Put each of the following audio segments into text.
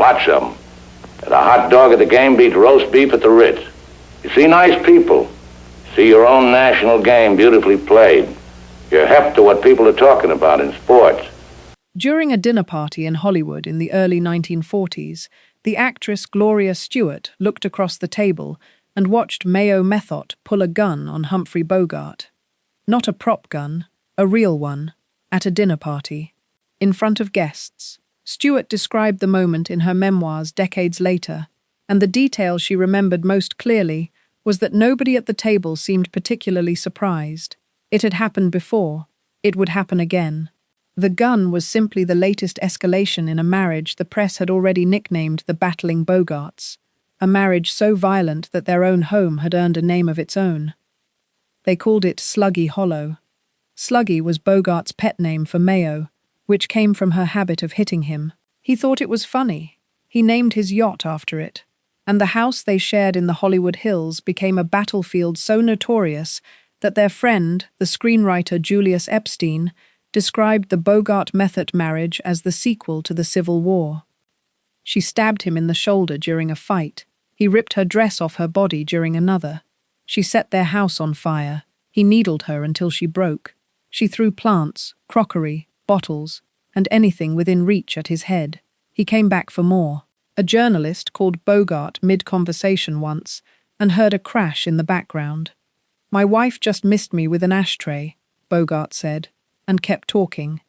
Lots of them. And a hot dog at the game beats roast beef at the Ritz. You see nice people. See your own national game beautifully played. You're hep to what people are talking about in sports. During a dinner party in Hollywood in the early 1940s, the actress Gloria Stewart looked across the table and watched Mayo Methot pull a gun on Humphrey Bogart. Not a prop gun, a real one, at a dinner party, in front of guests. Stewart described the moment in her memoirs decades later, and the detail she remembered most clearly was that nobody at the table seemed particularly surprised. It had happened before. It would happen again. The gun was simply the latest escalation in a marriage the press had already nicknamed the Battling Bogarts, a marriage so violent that their own home had earned a name of its own. They called it Sluggy Hollow. Sluggy was Bogart's pet name for Mayo, which came from her habit of hitting him. He thought it was funny. He named his yacht after it, and the house they shared in the Hollywood Hills became a battlefield so notorious that their friend, the screenwriter Julius Epstein, described the Bogart Methot marriage as the sequel to the Civil War. She stabbed him in the shoulder during a fight. He ripped her dress off her body during another. She set their house on fire. He needled her until she broke. She threw plants, crockery, bottles, and anything within reach at his head. He came back for more. A journalist called Bogart mid-conversation once and heard a crash in the background. "My wife just missed me with an ashtray," Bogart said, and kept talking.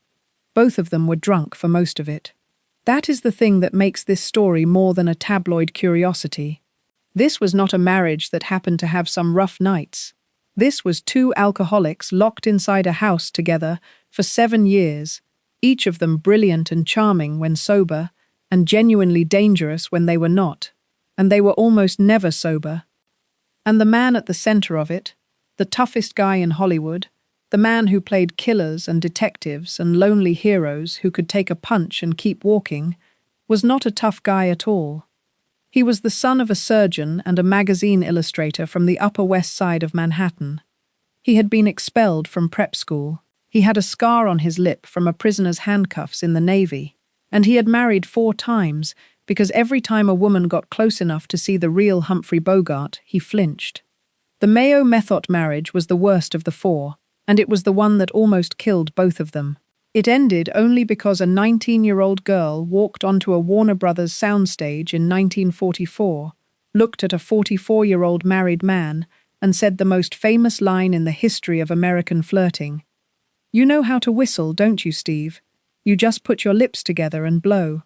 Both of them were drunk for most of it. That is the thing that makes this story more than a tabloid curiosity. This was not a marriage that happened to have some rough nights. This was two alcoholics locked inside a house together for 7 years, each of them brilliant and charming when sober, and genuinely dangerous when they were not, and they were almost never sober. And the man at the center of it, the toughest guy in Hollywood, the man who played killers and detectives and lonely heroes who could take a punch and keep walking, was not a tough guy at all. He was the son of a surgeon and a magazine illustrator from the Upper West Side of Manhattan. He had been expelled from prep school. He had a scar on his lip from a prisoner's handcuffs in the Navy, and he had married 4 times because every time a woman got close enough to see the real Humphrey Bogart, he flinched. The Mayo Methot marriage was the worst of the 4, and it was the one that almost killed both of them. It ended only because a 19-year-old girl walked onto a Warner Brothers soundstage in 1944, looked at a 44-year-old married man, and said the most famous line in the history of American flirting. "You know how to whistle, don't you, Steve? You just put your lips together and blow."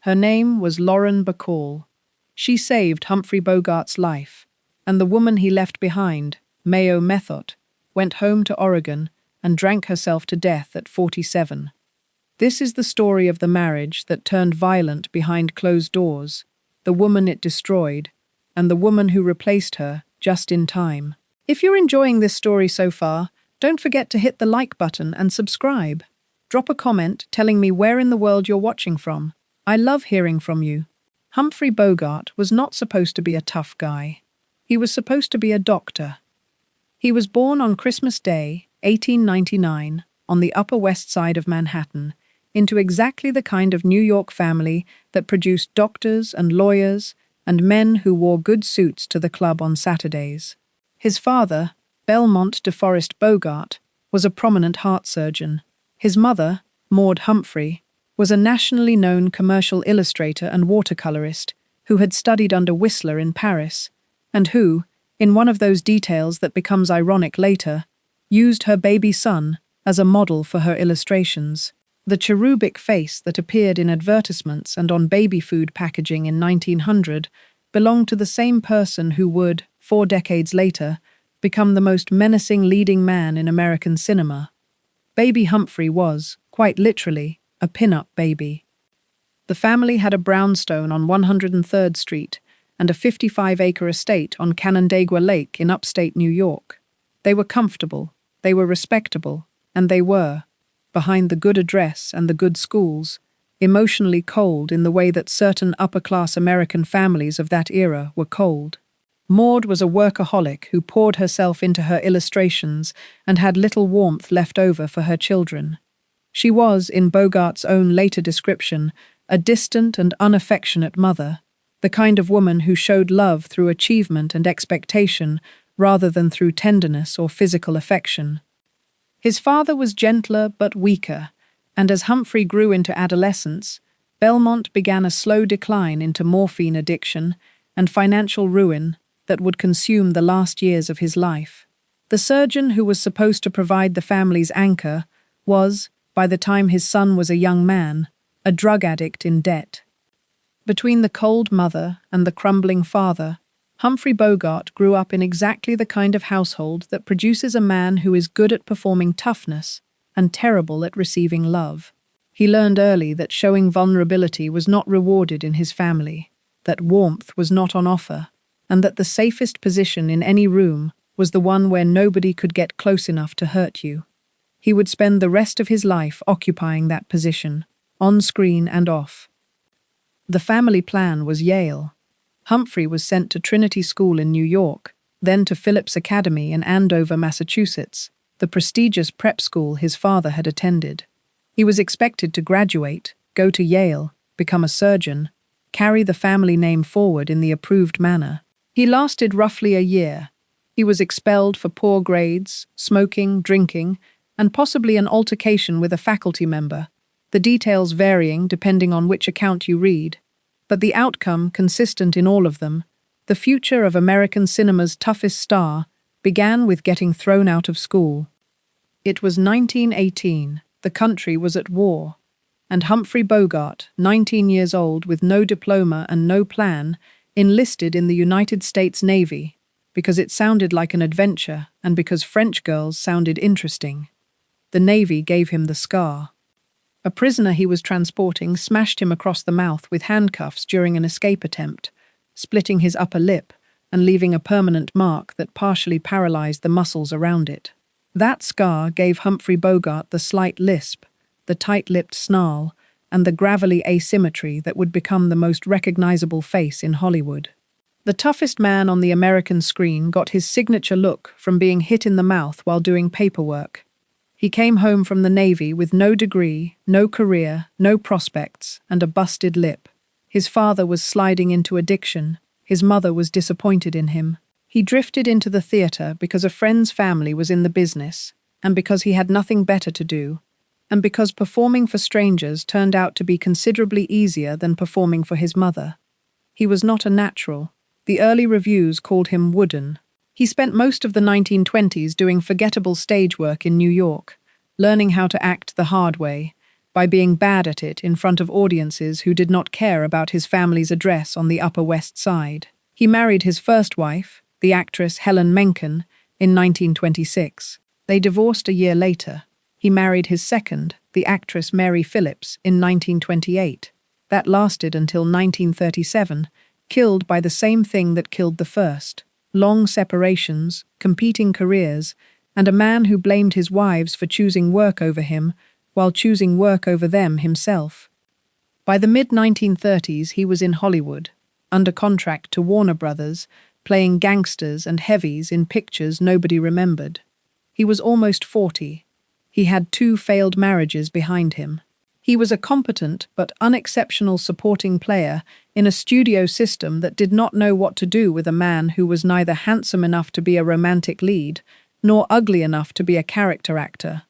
Her name was Lauren Bacall. She saved Humphrey Bogart's life, and the woman he left behind, Mayo Methot, went home to Oregon and drank herself to death at 47. This is the story of the marriage that turned violent behind closed doors, the woman it destroyed, and the woman who replaced her just in time. If you're enjoying this story so far, don't forget to hit the like button and subscribe. Drop a comment telling me where in the world you're watching from. I love hearing from you. Humphrey Bogart was not supposed to be a tough guy. He was supposed to be a doctor. He was born on Christmas Day, 1899, on the Upper West Side of Manhattan, into exactly the kind of New York family that produced doctors and lawyers and men who wore good suits to the club on Saturdays. His father, Belmont DeForest Bogart, was a prominent heart surgeon. His mother, Maud Humphrey, was a nationally known commercial illustrator and watercolorist who had studied under Whistler in Paris, and who, in one of those details that becomes ironic later, used her baby son as a model for her illustrations. The cherubic face that appeared in advertisements and on baby food packaging in 1900 belonged to the same person who would, 4 decades later, become the most menacing leading man in American cinema. Baby Humphrey was, quite literally, a pin-up baby. The family had a brownstone on 103rd Street and a 55-acre estate on Canandaigua Lake in upstate New York. They were comfortable, they were respectable, and they were, behind the good address and the good schools, emotionally cold in the way that certain upper-class American families of that era were cold. Maud was a workaholic who poured herself into her illustrations and had little warmth left over for her children. She was, in Bogart's own later description, a distant and unaffectionate mother, the kind of woman who showed love through achievement and expectation rather than through tenderness or physical affection. His father was gentler but weaker, and as Humphrey grew into adolescence, Belmont began a slow decline into morphine addiction and financial ruin that would consume the last years of his life. The surgeon who was supposed to provide the family's anchor was, by the time his son was a young man, a drug addict in debt. Between the cold mother and the crumbling father, Humphrey Bogart grew up in exactly the kind of household that produces a man who is good at performing toughness and terrible at receiving love. He learned early that showing vulnerability was not rewarded in his family, that warmth was not on offer, and that the safest position in any room was the one where nobody could get close enough to hurt you. He would spend the rest of his life occupying that position, on screen and off. The family plan was Yale. Humphrey was sent to Trinity School in New York, then to Phillips Academy in Andover, Massachusetts, the prestigious prep school his father had attended. He was expected to graduate, go to Yale, become a surgeon, carry the family name forward in the approved manner. He lasted roughly a year. He was expelled for poor grades, smoking, drinking, and possibly an altercation with a faculty member, the details varying depending on which account you read. But the outcome, consistent in all of them, the future of American cinema's toughest star, began with getting thrown out of school. It was 1918, the country was at war, and Humphrey Bogart, 19 years old with no diploma and no plan, enlisted in the United States Navy because it sounded like an adventure and because French girls sounded interesting. The Navy gave him the scar. A prisoner he was transporting smashed him across the mouth with handcuffs during an escape attempt, splitting his upper lip and leaving a permanent mark that partially paralyzed the muscles around it. That scar gave Humphrey Bogart the slight lisp, the tight-lipped snarl, and the gravelly asymmetry that would become the most recognizable face in Hollywood. The toughest man on the American screen got his signature look from being hit in the mouth while doing paperwork. He came home from the Navy with no degree, no career, no prospects, and a busted lip. His father was sliding into addiction. His mother was disappointed in him. He drifted into the theater because a friend's family was in the business, and because he had nothing better to do, and because performing for strangers turned out to be considerably easier than performing for his mother. He was not a natural. The early reviews called him wooden. He spent most of the 1920s doing forgettable stage work in New York, learning how to act the hard way, by being bad at it in front of audiences who did not care about his family's address on the Upper West Side. He married his first wife, the actress Helen Menken, in 1926. They divorced a year later. He married his second, the actress Mary Phillips, in 1928. That lasted until 1937, killed by the same thing that killed the first. Long separations, competing careers, and a man who blamed his wives for choosing work over him while choosing work over them himself. By the mid-1930s, he was in Hollywood, under contract to Warner Brothers, playing gangsters and heavies in pictures nobody remembered. He was almost 40. He had 2 failed marriages behind him. He was a competent but unexceptional supporting player in a studio system that did not know what to do with a man who was neither handsome enough to be a romantic lead nor ugly enough to be a character actor.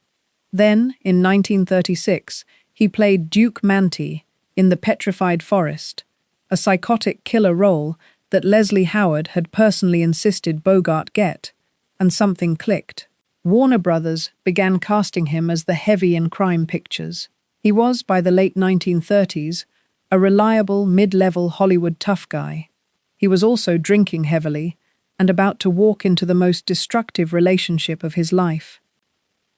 Then, in 1936, he played Duke Manty in The Petrified Forest, a psychotic killer role that Leslie Howard had personally insisted Bogart get, and something clicked. Warner Brothers began casting him as the heavy in crime pictures. He was, by the late 1930s, a reliable, mid-level Hollywood tough guy. He was also drinking heavily and about to walk into the most destructive relationship of his life.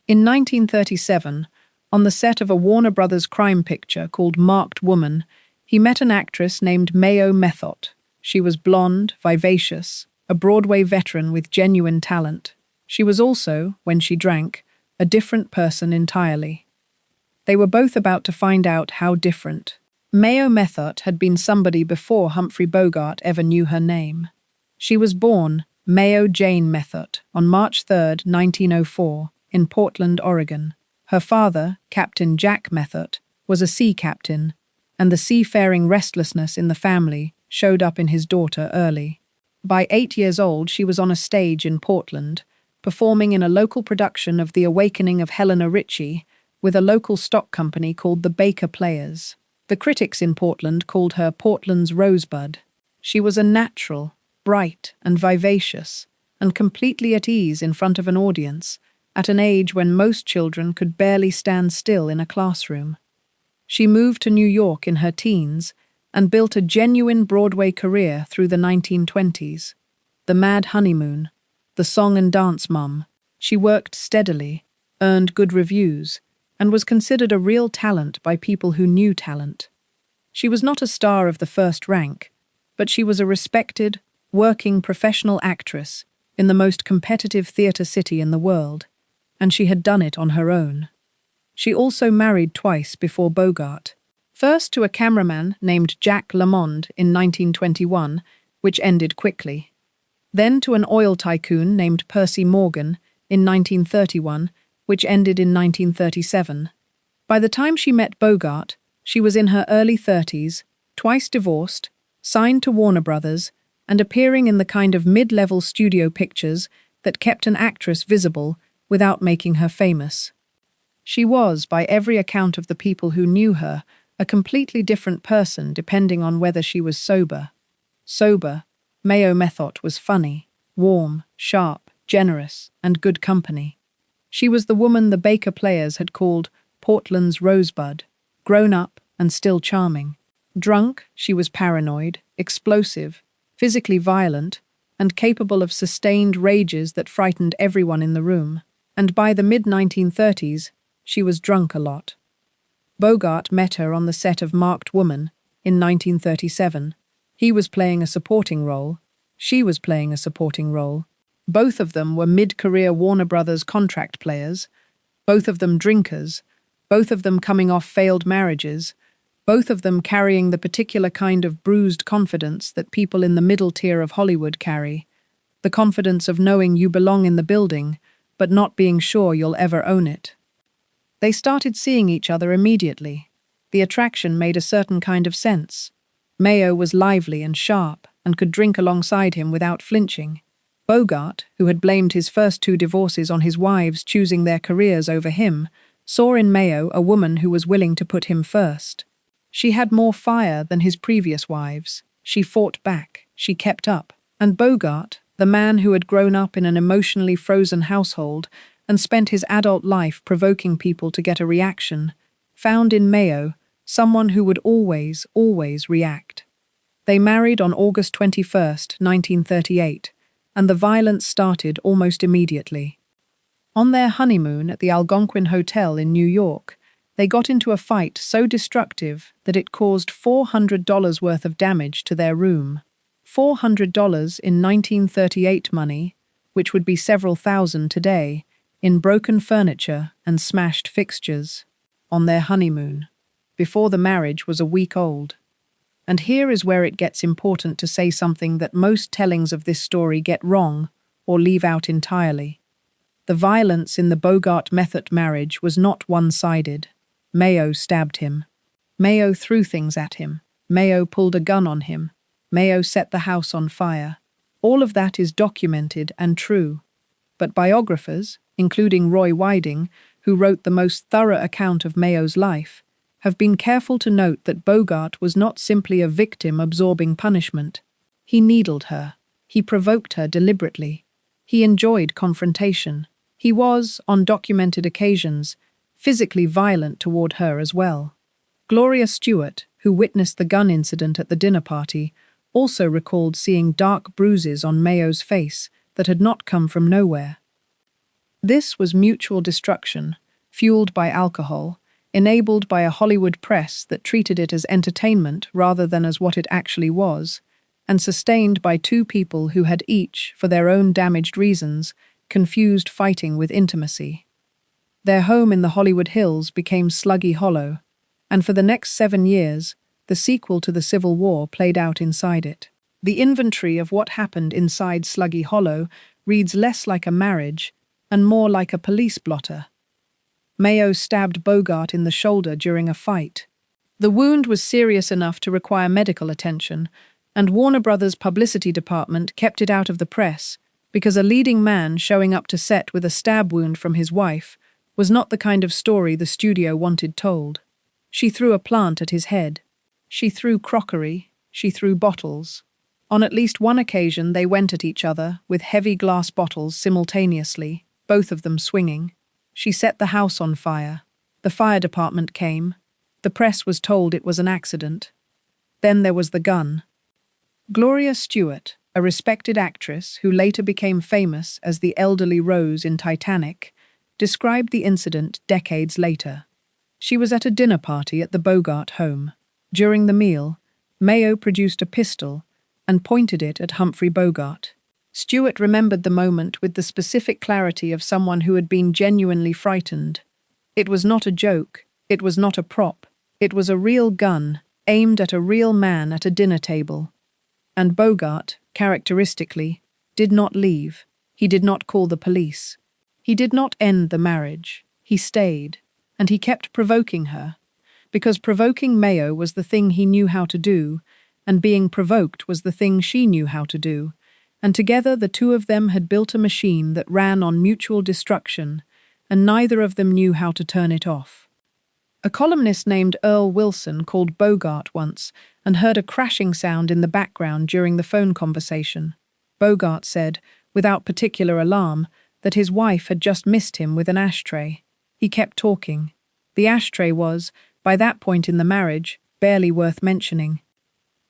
In 1937, on the set of a Warner Brothers crime picture called Marked Woman, he met an actress named Mayo Methot. She was blonde, vivacious, a Broadway veteran with genuine talent. She was also, when she drank, a different person entirely. They were both about to find out how different. Mayo Methot had been somebody before Humphrey Bogart ever knew her name. She was born Mayo Jane Methot on March 3, 1904, in Portland, Oregon. Her father, Captain Jack Methot, was a sea captain, and the seafaring restlessness in the family showed up in his daughter early. By 8 years old, she was on a stage in Portland, performing in a local production of The Awakening of Helena Richie with a local stock company called the Baker Players. The critics in Portland called her Portland's Rosebud. She was a natural, bright and vivacious, and completely at ease in front of an audience, at an age when most children could barely stand still in a classroom. She moved to New York in her teens and built a genuine Broadway career through the 1920s. The Mad Honeymoon, the Song and Dance Mum. She worked steadily, earned good reviews, and was considered a real talent by people who knew talent. She was not a star of the first rank, but she was a respected, working professional actress in the most competitive theatre city in the world, and she had done it on her own. She also married twice before Bogart. First to a cameraman named Jack Lamond in 1921, which ended quickly. Then to an oil tycoon named Percy Morgan in 1931, which ended in 1937. By the time she met Bogart, she was in her early 30s, twice divorced, signed to Warner Brothers, and appearing in the kind of mid-level studio pictures that kept an actress visible without making her famous. She was, by every account of the people who knew her, a completely different person depending on whether she was sober. Sober, Mayo Methot was funny, warm, sharp, generous, and good company. She was the woman the Baker Players had called Portland's Rosebud, grown up and still charming. Drunk, she was paranoid, explosive, physically violent, and capable of sustained rages that frightened everyone in the room. And by the mid-1930s, she was drunk a lot. Bogart met her on the set of Marked Woman in 1937. He was playing a supporting role. She was playing a supporting role. Both of them were mid-career Warner Brothers contract players, both of them drinkers, both of them coming off failed marriages, both of them carrying the particular kind of bruised confidence that people in the middle tier of Hollywood carry, the confidence of knowing you belong in the building, but not being sure you'll ever own it. They started seeing each other immediately. The attraction made a certain kind of sense. Mayo was lively and sharp and could drink alongside him without flinching. Bogart, who had blamed his first 2 divorces on his wives choosing their careers over him, saw in Mayo a woman who was willing to put him first. She had more fire than his previous wives. She fought back. She kept up. And Bogart, the man who had grown up in an emotionally frozen household and spent his adult life provoking people to get a reaction, found in Mayo someone who would always, always react. They married on August 21st, 1938, and the violence started almost immediately. On their honeymoon at the Algonquin Hotel in New York, they got into a fight so destructive that it caused $400 worth of damage to their room. $400 in 1938 money, which would be several thousand today, in broken furniture and smashed fixtures. On their honeymoon, before the marriage was a week old. And here is where it gets important to say something that most tellings of this story get wrong or leave out entirely. The violence in the Bogart Methot marriage was not one-sided. Mayo stabbed him. Mayo threw things at him. Mayo pulled a gun on him. Mayo set the house on fire. All of that is documented and true. But biographers, including Roy Whiting, who wrote the most thorough account of Mayo's life, have been careful to note that Bogart was not simply a victim absorbing punishment. He needled her. He provoked her deliberately. He enjoyed confrontation. He was, on documented occasions, physically violent toward her as well. Gloria Stewart, who witnessed the gun incident at the dinner party, also recalled seeing dark bruises on Mayo's face that had not come from nowhere. This was mutual destruction, fueled by alcohol, enabled by a Hollywood press that treated it as entertainment rather than as what it actually was, and sustained by 2 people who had each, for their own damaged reasons, confused fighting with intimacy. Their home in the Hollywood Hills became Sluggy Hollow, and for the next 7 years, the sequel to the Civil War played out inside it. The inventory of what happened inside Sluggy Hollow reads less like a marriage and more like a police blotter. Mayo stabbed Bogart in the shoulder during a fight. The wound was serious enough to require medical attention, and Warner Brothers' publicity department kept it out of the press because a leading man showing up to set with a stab wound from his wife was not the kind of story the studio wanted told. She threw a plant at his head. She threw crockery. She threw bottles. On at least one occasion they went at each other with heavy glass bottles simultaneously, both of them swinging. She set the house on fire. The fire department came. The press was told it was an accident. Then there was the gun. Gloria Stewart, a respected actress who later became famous as the elderly Rose in Titanic, described the incident decades later. She was at a dinner party at the Bogart home. During the meal, Mayo produced a pistol and pointed it at Humphrey Bogart. Stewart remembered the moment with the specific clarity of someone who had been genuinely frightened. It was not a joke. It was not a prop. It was a real gun, aimed at a real man at a dinner table. And Bogart, characteristically, did not leave. He did not call the police. He did not end the marriage. He stayed, and he kept provoking her, because provoking Mayo was the thing he knew how to do, and being provoked was the thing she knew how to do, and together the two of them had built a machine that ran on mutual destruction, and neither of them knew how to turn it off. A columnist named Earl Wilson called Bogart once and heard a crashing sound in the background during the phone conversation. Bogart said, without particular alarm, that his wife had just missed him with an ashtray. He kept talking. The ashtray was, by that point in the marriage, barely worth mentioning.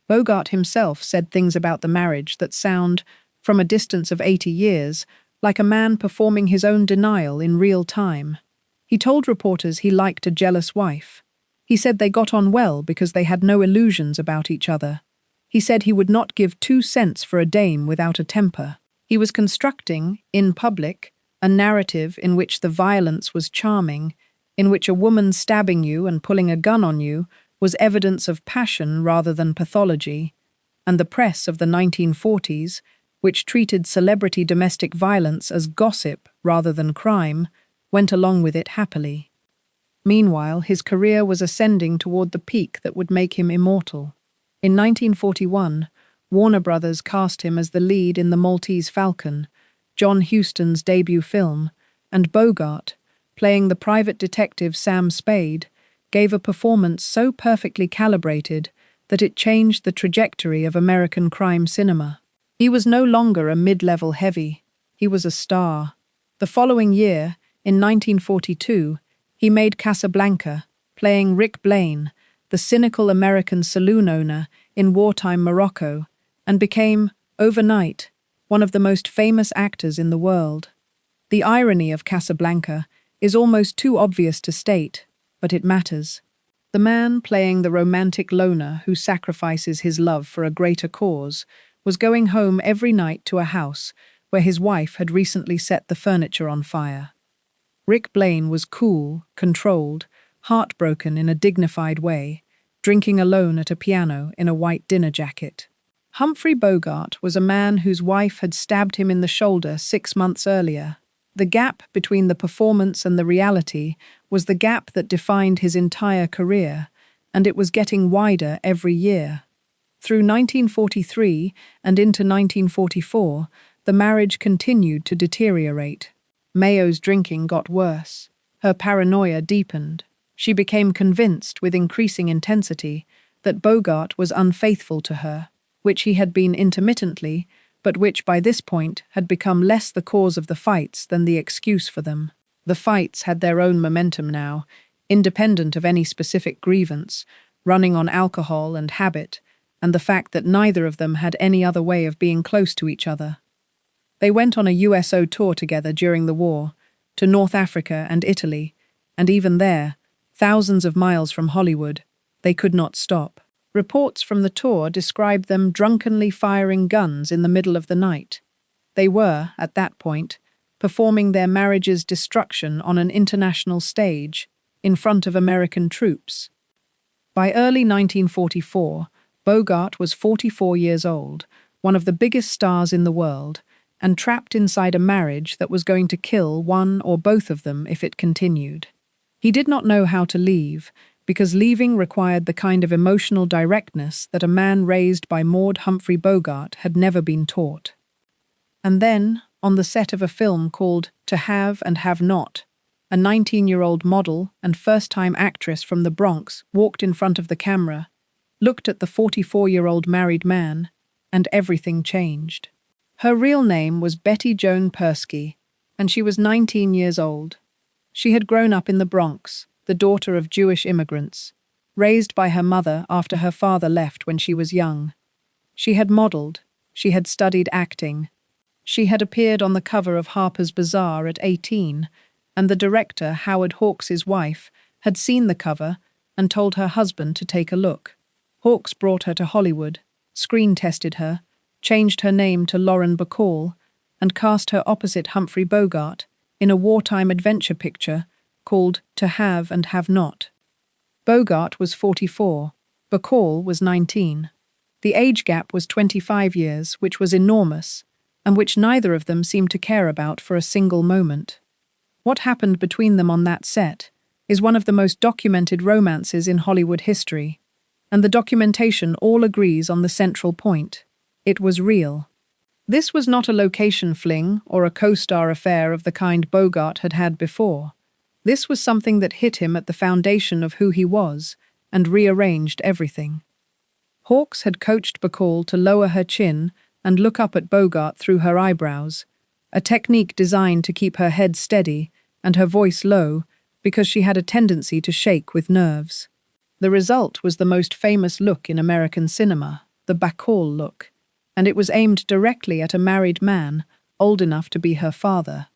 Bogart himself said things about the marriage that sound, from a distance of 80 years, like a man performing his own denial in real time. He told reporters he liked a jealous wife. He said they got on well because they had no illusions about each other. He said he would not give 2 cents for a dame without a temper. He was constructing, in public, a narrative in which the violence was charming, in which a woman stabbing you and pulling a gun on you was evidence of passion rather than pathology, and the press of the 1940s, which treated celebrity domestic violence as gossip rather than crime, went along with it happily. Meanwhile, his career was ascending toward the peak that would make him immortal. In 1941, Warner Brothers cast him as the lead in The Maltese Falcon, John Huston's debut film, and Bogart, playing the private detective Sam Spade, gave a performance so perfectly calibrated that it changed the trajectory of American crime cinema. He was no longer a mid-level heavy. He was a star. The following year, in 1942, he made Casablanca, playing Rick Blaine, the cynical American saloon owner in wartime Morocco, and became, overnight, one of the most famous actors in the world. The irony of Casablanca is almost too obvious to state, but it matters. The man playing the romantic loner who sacrifices his love for a greater cause was going home every night to a house where his wife had recently set the furniture on fire. Rick Blaine was cool, controlled, heartbroken in a dignified way, drinking alone at a piano in a white dinner jacket. Humphrey Bogart was a man whose wife had stabbed him in the shoulder 6 months earlier. The gap between the performance and the reality was the gap that defined his entire career, and it was getting wider every year. Through 1943 and into 1944, the marriage continued to deteriorate. Mayo's drinking got worse. Her paranoia deepened. She became convinced, with increasing intensity, that Bogart was unfaithful to her, which he had been intermittently, but which by this point had become less the cause of the fights than the excuse for them. The fights had their own momentum now, independent of any specific grievance, running on alcohol and habit, and the fact that neither of them had any other way of being close to each other. They went on a USO tour together during the war, to North Africa and Italy, and even there, thousands of miles from Hollywood, they could not stop. Reports from the tour described them drunkenly firing guns in the middle of the night. They were, at that point, performing their marriage's destruction on an international stage, in front of American troops. By early 1944, Bogart was 44 years old, one of the biggest stars in the world, and trapped inside a marriage that was going to kill one or both of them if it continued. He did not know how to leave, because leaving required the kind of emotional directness that a man raised by Humphrey Bogart had never been taught. And then, on the set of a film called To Have and Have Not, a 19-year-old model and first-time actress from the Bronx walked in front of the camera, looked at the 44-year-old married man, and everything changed. Her real name was Betty Joan Persky, and she was 19 years old. She had grown up in the Bronx, the daughter of Jewish immigrants, raised by her mother after her father left when she was young. She had modeled, she had studied acting, she had appeared on the cover of Harper's Bazaar at 18, and the director, Howard Hawks' wife, had seen the cover and told her husband to take a look. Hawks brought her to Hollywood, screen-tested her, changed her name to Lauren Bacall, and cast her opposite Humphrey Bogart in a wartime adventure picture called To Have and Have Not. Bogart was 44, Bacall was 19. The age gap was 25 years, which was enormous, and which neither of them seemed to care about for a single moment. What happened between them on that set is one of the most documented romances in Hollywood history, and the documentation all agrees on the central point. It was real. This was not a location fling or a co-star affair of the kind Bogart had had before. This was something that hit him at the foundation of who he was and rearranged everything. Hawks had coached Bacall to lower her chin and look up at Bogart through her eyebrows, a technique designed to keep her head steady and her voice low because she had a tendency to shake with nerves. The result was the most famous look in American cinema, the Bacall look, and it was aimed directly at a married man old enough to be her father.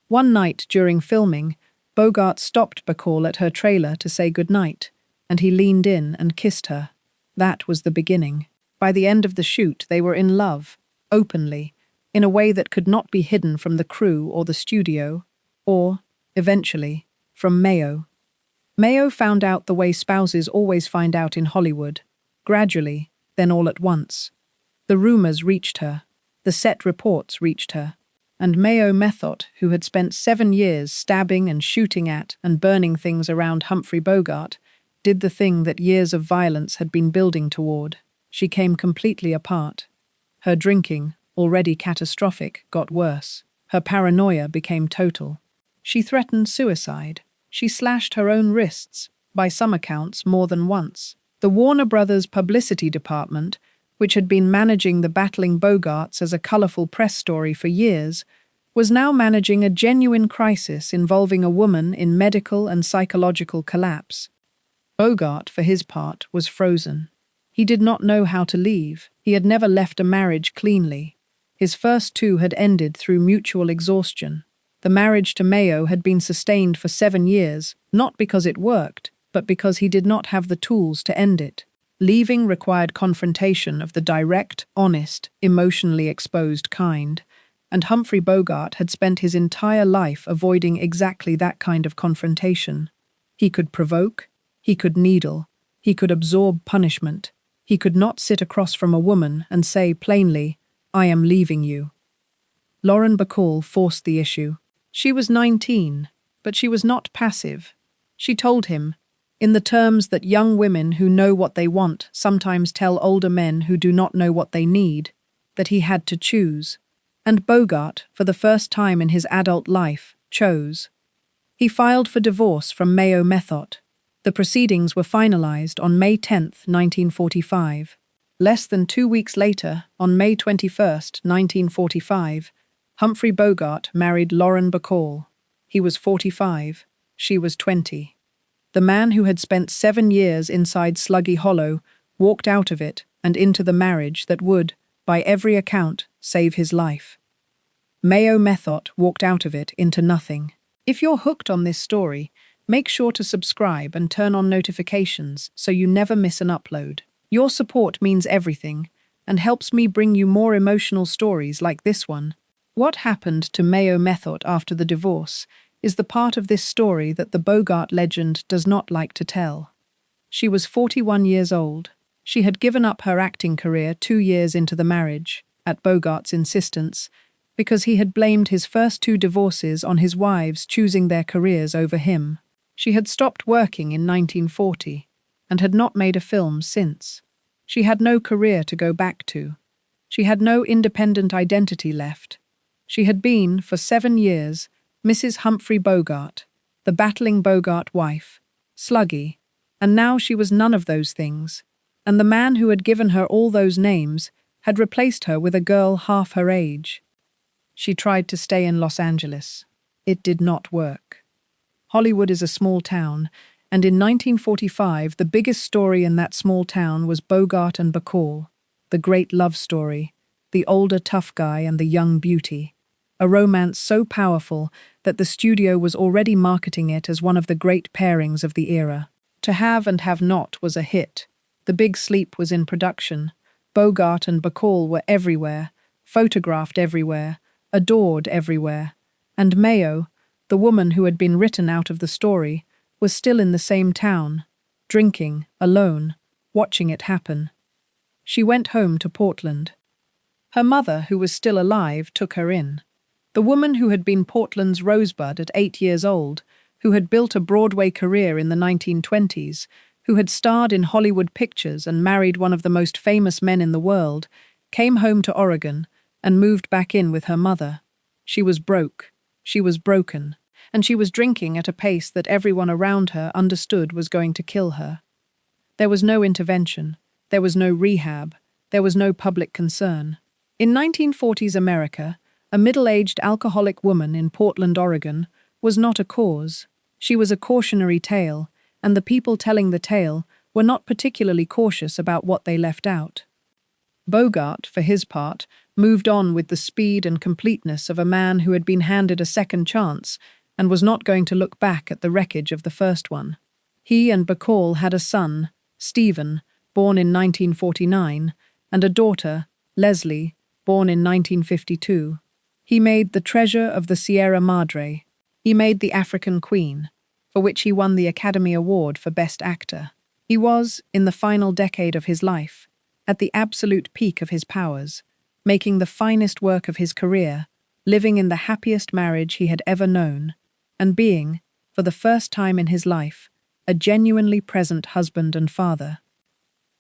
One night during filming, Bogart stopped Bacall at her trailer to say goodnight, and he leaned in and kissed her. That was the beginning. By the end of the shoot, they were in love, openly, in a way that could not be hidden from the crew or the studio, or, eventually, from Mayo. Mayo found out the way spouses always find out in Hollywood, gradually, then all at once. The rumors reached her, the set reports reached her, and Mayo Methot, who had spent 7 years stabbing and shooting at and burning things around Humphrey Bogart, did the thing that years of violence had been building toward. She came completely apart. Her drinking, already catastrophic, got worse. Her paranoia became total. She threatened suicide. She slashed her own wrists, by some accounts more than once. The Warner Brothers publicity department, which had been managing the Battling Bogarts as a colorful press story for years, was now managing a genuine crisis involving a woman in medical and psychological collapse. Bogart, for his part, was frozen. He did not know how to leave. He had never left a marriage cleanly. His first 2 had ended through mutual exhaustion. The marriage to Mayo had been sustained for 7 years, not because it worked, but because he did not have the tools to end it. Leaving required confrontation of the direct, honest, emotionally exposed kind, and Humphrey Bogart had spent his entire life avoiding exactly that kind of confrontation. He could provoke, he could needle, he could absorb punishment. He could not sit across from a woman and say plainly, "I am leaving you." Lauren Bacall forced the issue. She was 19, but she was not passive. She told him, in the terms that young women who know what they want sometimes tell older men who do not know what they need, that he had to choose. And Bogart, for the first time in his adult life, chose. He filed for divorce from Mayo Methot. The proceedings were finalized on May 10, 1945. Less than 2 weeks later, on May 21, 1945, Humphrey Bogart married Lauren Bacall. He was 45, she was 20. The man who had spent 7 years inside Sluggy Hollow walked out of it and into the marriage that would, by every account, save his life. Mayo Methot walked out of it into nothing. If you're hooked on this story, make sure to subscribe and turn on notifications so you never miss an upload. Your support means everything and helps me bring you more emotional stories like this one. What happened to Mayo Methot after the divorce is the part of this story that the Bogart legend does not like to tell. She was 41 years old. She had given up her acting career 2 years into the marriage, at Bogart's insistence, because he had blamed his first 2 divorces on his wives choosing their careers over him. She had stopped working in 1940 and had not made a film since. She had no career to go back to. She had no independent identity left. She had been, for 7 years, Mrs. Humphrey Bogart, the Battling Bogart wife, Sluggy, and now she was none of those things, and the man who had given her all those names had replaced her with a girl half her age. She tried to stay in Los Angeles. It did not work. Hollywood is a small town, and in 1945 the biggest story in that small town was Bogart and Bacall, the great love story, the older tough guy and the young beauty, a romance so powerful that the studio was already marketing it as one of the great pairings of the era. To Have and Have Not was a hit. The Big Sleep was in production. Bogart and Bacall were everywhere, photographed everywhere, adored everywhere. And Mayo, the woman who had been written out of the story, was still in the same town, drinking, alone, watching it happen. She went home to Portland. Her mother, who was still alive, took her in. The woman who had been Portland's rosebud at 8 years old, who had built a Broadway career in the 1920s, who had starred in Hollywood pictures and married one of the most famous men in the world, came home to Oregon and moved back in with her mother. She was broke. She was broken. And she was drinking at a pace that everyone around her understood was going to kill her. There was no intervention. There was no rehab. There was no public concern. In 1940s America, a middle-aged alcoholic woman in Portland, Oregon, was not a cause. She was a cautionary tale, and the people telling the tale were not particularly cautious about what they left out. Bogart, for his part, moved on with the speed and completeness of a man who had been handed a second chance and was not going to look back at the wreckage of the first one. He and Bacall had a son, Stephen, born in 1949, and a daughter, Leslie, born in 1952. He made The Treasure of the Sierra Madre. He made The African Queen, for which he won the Academy Award for Best Actor. He was, in the final decade of his life, at the absolute peak of his powers, making the finest work of his career, living in the happiest marriage he had ever known, and being, for the first time in his life, a genuinely present husband and father.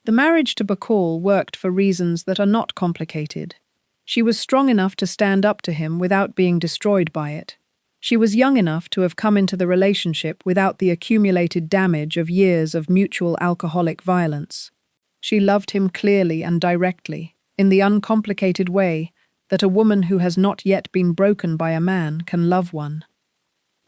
The marriage to Bacall worked for reasons that are not complicated. She was strong enough to stand up to him without being destroyed by it. She was young enough to have come into the relationship without the accumulated damage of years of mutual alcoholic violence. She loved him clearly and directly, in the uncomplicated way that a woman who has not yet been broken by a man can love one.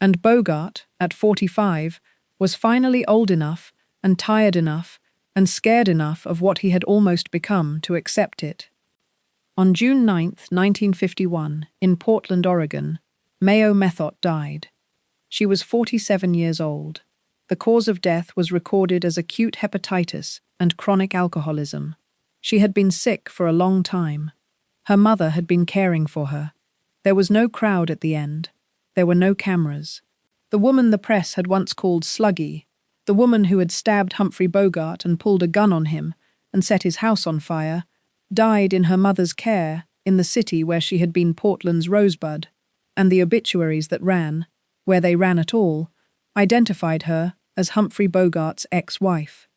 And Bogart, at 45, was finally old enough and tired enough and scared enough of what he had almost become to accept it. On June 9, 1951, in Portland, Oregon, Mayo Methot died. She was 47 years old. The cause of death was recorded as acute hepatitis and chronic alcoholism. She had been sick for a long time. Her mother had been caring for her. There was no crowd at the end. There were no cameras. The woman the press had once called Sluggy, the woman who had stabbed Humphrey Bogart and pulled a gun on him and set his house on fire, died in her mother's care in the city where she had been Portland's rosebud, and the obituaries that ran, where they ran at all, identified her as Humphrey Bogart's ex-wife.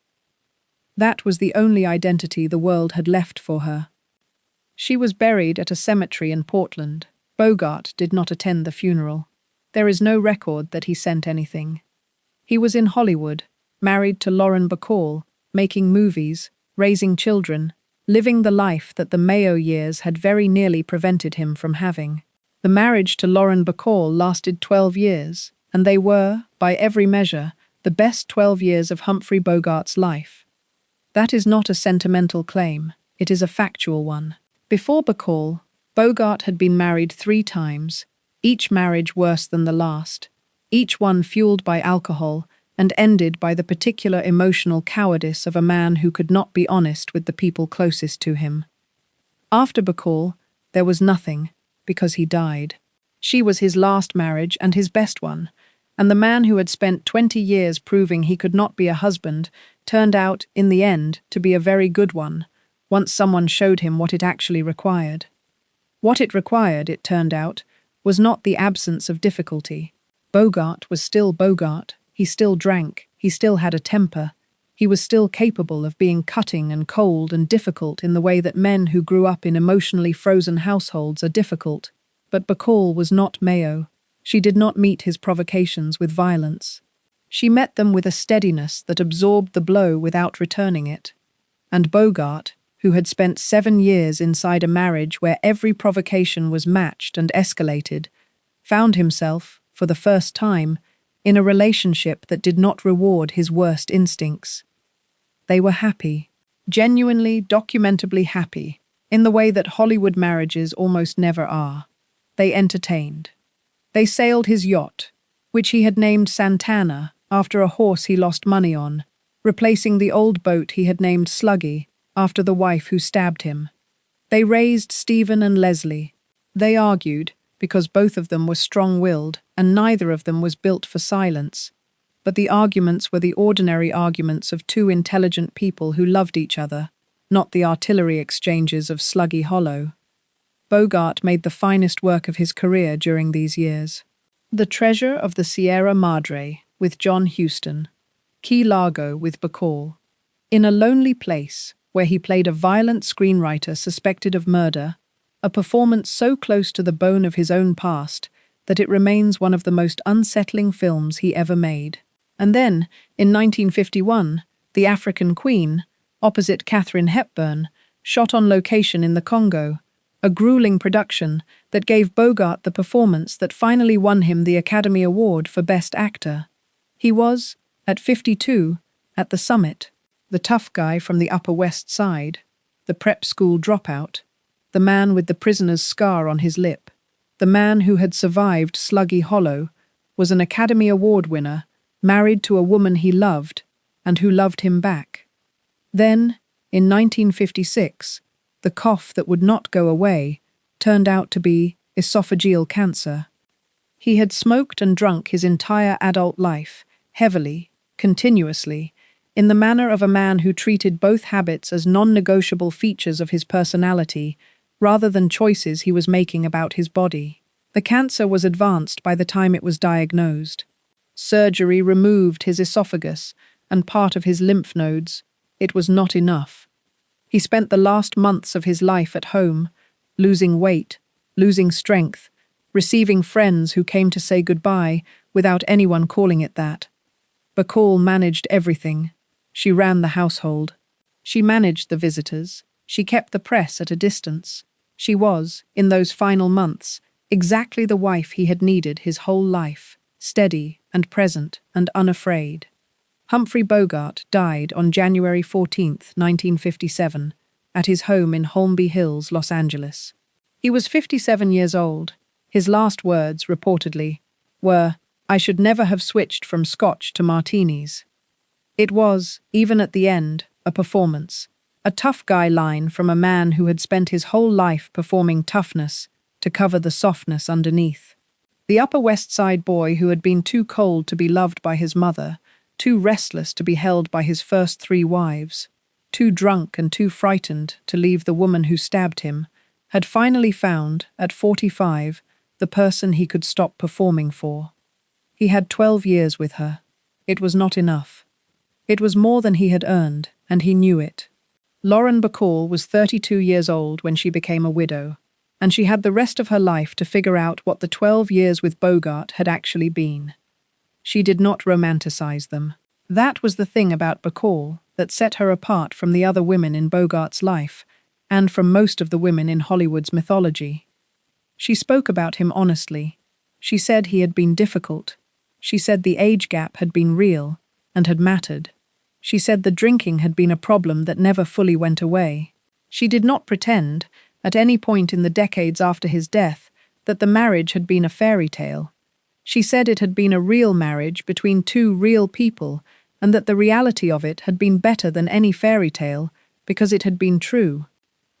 That was the only identity the world had left for her. She was buried at a cemetery in Portland. Bogart did not attend the funeral. There is no record that he sent anything. He was in Hollywood, married to Lauren Bacall, making movies, raising children, living the life that the Mayo years had very nearly prevented him from having. The marriage to Lauren Bacall lasted 12 years, and they were, by every measure, the best 12 years of Humphrey Bogart's life. That is not a sentimental claim, it is a factual one. Before Bacall, Bogart had been married 3 times, each marriage worse than the last, each one fueled by alcohol and ended by the particular emotional cowardice of a man who could not be honest with the people closest to him. After Bacall, there was nothing, because he died. She was his last marriage and his best one, and the man who had spent 20 years proving he could not be a husband turned out, in the end, to be a very good one, once someone showed him what it actually required. What it required, it turned out, was not the absence of difficulty. Bogart was still Bogart. He still drank, he still had a temper. He was still capable of being cutting and cold and difficult in the way that men who grew up in emotionally frozen households are difficult. But Bacall was not Mayo. She did not meet his provocations with violence. She met them with a steadiness that absorbed the blow without returning it. And Bogart, who had spent 7 years inside a marriage where every provocation was matched and escalated, found himself, for the first time, in a relationship that did not reward his worst instincts. They were happy, genuinely, documentably happy, in the way that Hollywood marriages almost never are. They entertained. They sailed his yacht, which he had named Santana after a horse he lost money on, replacing the old boat he had named Sluggy after the wife who stabbed him. They raised Stephen and Leslie. They argued, because both of them were strong-willed and neither of them was built for silence. But the arguments were the ordinary arguments of two intelligent people who loved each other, not the artillery exchanges of Sluggy Hollow. Bogart made the finest work of his career during these years. The Treasure of the Sierra Madre with John Huston, Key Largo with Bacall. In a Lonely Place, where he played a violent screenwriter suspected of murder, a performance so close to the bone of his own past that it remains one of the most unsettling films he ever made. And then, in 1951, The African Queen, opposite Katharine Hepburn, shot on location in the Congo, a grueling production that gave Bogart the performance that finally won him the Academy Award for Best Actor. He was, at 52, at the summit, the tough guy from the Upper West Side, the prep school dropout, the man with the prisoner's scar on his lip, the man who had survived Sluggy Hollow, was an Academy Award winner, married to a woman he loved, and who loved him back. Then, in 1956, the cough that would not go away turned out to be esophageal cancer. He had smoked and drunk his entire adult life, heavily, continuously, in the manner of a man who treated both habits as non-negotiable features of his personality, rather than choices he was making about his body. The cancer was advanced by the time it was diagnosed. Surgery removed his esophagus and part of his lymph nodes. It was not enough. He spent the last months of his life at home, losing weight, losing strength, receiving friends who came to say goodbye without anyone calling it that. Bacall managed everything. She ran the household. She managed the visitors. She kept the press at a distance. She was, in those final months, exactly the wife he had needed his whole life, steady and present and unafraid. Humphrey Bogart died on January 14, 1957, at his home in Holmby Hills, Los Angeles. He was 57 years old. His last words, reportedly, were, "I should never have switched from scotch to martinis." It was, even at the end, a performance, a tough guy line from a man who had spent his whole life performing toughness to cover the softness underneath. The Upper West Side boy who had been too cold to be loved by his mother, too restless to be held by his first 3 wives, too drunk and too frightened to leave the woman who stabbed him, had finally found, at 45, the person he could stop performing for. He had 12 years with her. It was not enough. It was more than he had earned, and he knew it. Lauren Bacall was 32 years old when she became a widow, and she had the rest of her life to figure out what the 12 years with Bogart had actually been. She did not romanticize them. That was the thing about Bacall that set her apart from the other women in Bogart's life, and from most of the women in Hollywood's mythology. She spoke about him honestly. She said he had been difficult. She said the age gap had been real and had mattered. She said the drinking had been a problem that never fully went away. She did not pretend, at any point in the decades after his death, that the marriage had been a fairy tale. She said it had been a real marriage between 2 real people, and that the reality of it had been better than any fairy tale because it had been true.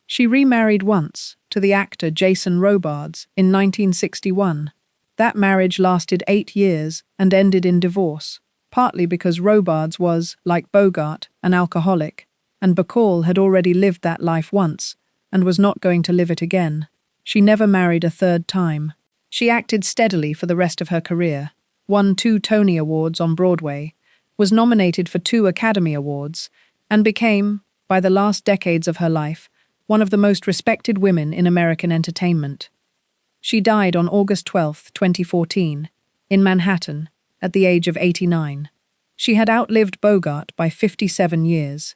She remarried once, to the actor Jason Robards, in 1961. That marriage lasted 8 years and ended in divorce, partly because Robards was, like Bogart, an alcoholic, and Bacall had already lived that life once and was not going to live it again. She never married a 3rd time. She acted steadily for the rest of her career. won 2 Tony Awards on Broadway, was nominated for 2 Academy Awards, and became, by the last decades of her life, one of the most respected women in American entertainment. She died on August 12, 2014, in Manhattan, at the age of 89. She had outlived Bogart by 57 years.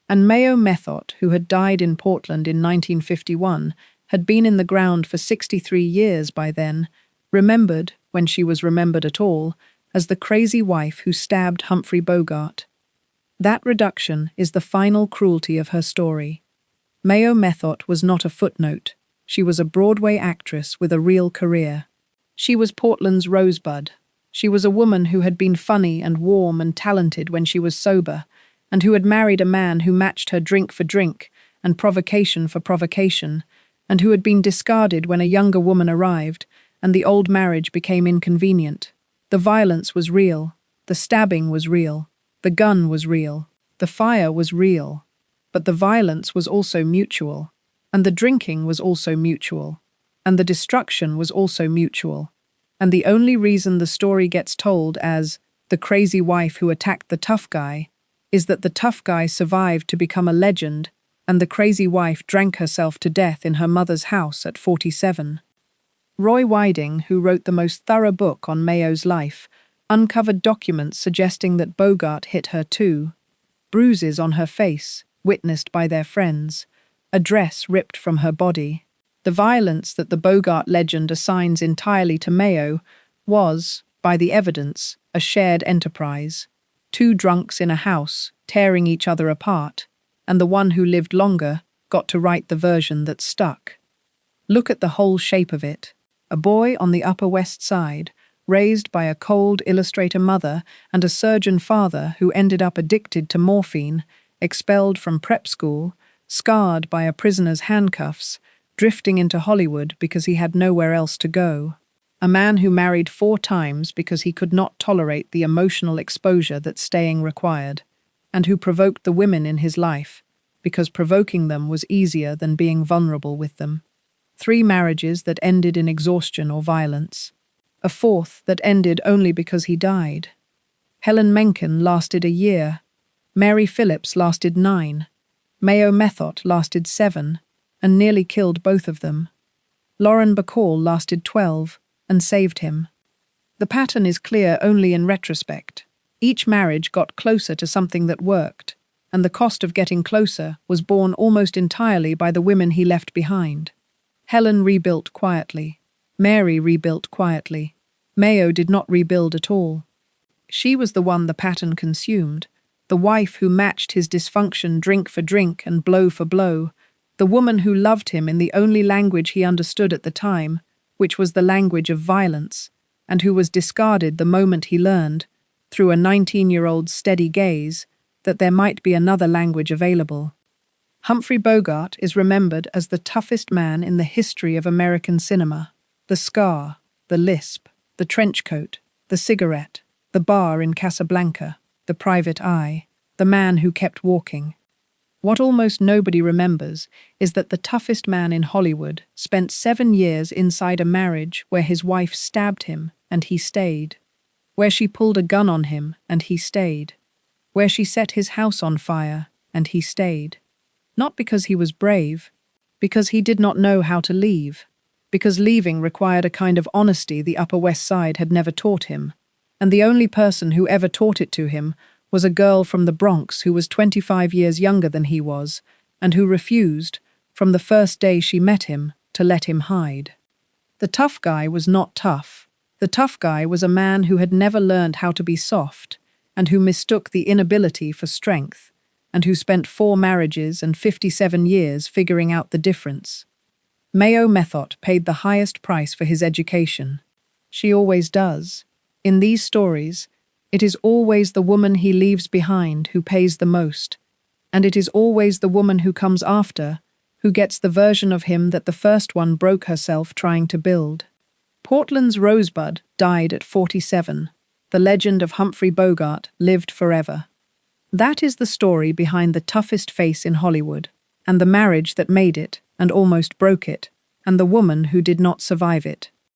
And Mayo Methot, who had died in Portland in 1951, had been in the ground for 63 years by then, remembered, when she was remembered at all, as the crazy wife who stabbed Humphrey Bogart. That reduction is the final cruelty of her story. Mayo Methot was not a footnote. She was a Broadway actress with a real career. She was Portland's Rosebud. She was a woman who had been funny and warm and talented when she was sober, and who had married a man who matched her drink for drink and provocation for provocation, and who had been discarded when a younger woman arrived, and the old marriage became inconvenient. The violence was real. The stabbing was real. The gun was real. The fire was real. But the violence was also mutual. And the drinking was also mutual. And the destruction was also mutual. And the only reason the story gets told as the crazy wife who attacked the tough guy is that the tough guy survived to become a legend, and the crazy wife drank herself to death in her mother's house at 47. Roy Whiting, who wrote the most thorough book on Mayo's life, uncovered documents suggesting that Bogart hit her too. Bruises on her face, witnessed by their friends, a dress ripped from her body. The violence that the Bogart legend assigns entirely to Mayo was, by the evidence, a shared enterprise. 2 drunks in a house, tearing each other apart, and the one who lived longer got to write the version that stuck. Look at the whole shape of it. A boy on the Upper West Side, raised by a cold illustrator mother and a surgeon father who ended up addicted to morphine, expelled from prep school, scarred by a prisoner's handcuffs, drifting into Hollywood because he had nowhere else to go. A man who married 4 times because he could not tolerate the emotional exposure that staying required, and who provoked the women in his life because provoking them was easier than being vulnerable with them. 3 marriages that ended in exhaustion or violence. A 4th that ended only because he died. Helen Mencken lasted a year. Mary Phillips lasted 9. Mayo Methot lasted 7, and nearly killed both of them. Lauren Bacall lasted 12, and saved him. The pattern is clear only in retrospect. Each marriage got closer to something that worked, and the cost of getting closer was borne almost entirely by the women he left behind. Helen rebuilt quietly. Mary rebuilt quietly. Mayo did not rebuild at all. She was the one the pattern consumed, the wife who matched his dysfunction drink for drink and blow for blow, the woman who loved him in the only language he understood at the time, which was the language of violence, and who was discarded the moment he learned, through a 19-year-old's steady gaze, that there might be another language available. Humphrey Bogart is remembered as the toughest man in the history of American cinema. The scar, the lisp, the trench coat, the cigarette, the bar in Casablanca, the private eye, the man who kept walking. What almost nobody remembers is that the toughest man in Hollywood spent 7 years inside a marriage where his wife stabbed him and he stayed, where she pulled a gun on him and he stayed, where she set his house on fire and he stayed. Not because he was brave, because he did not know how to leave, because leaving required a kind of honesty the Upper West Side had never taught him, and the only person who ever taught it to him was a girl from the Bronx who was 25 years younger than he was, and who refused, from the first day she met him, to let him hide. The tough guy was not tough. The tough guy was a man who had never learned how to be soft, and who mistook the inability for strength, and who spent 4 marriages and 57 years figuring out the difference. Mayo Methot paid the highest price for his education. She always does. In these stories, it is always the woman he leaves behind who pays the most, and it is always the woman who comes after who gets the version of him that the first one broke herself trying to build. Portland's Rosebud died at 47. The legend of Humphrey Bogart lived forever. That is the story behind the toughest face in Hollywood, and the marriage that made it and almost broke it, and the woman who did not survive it.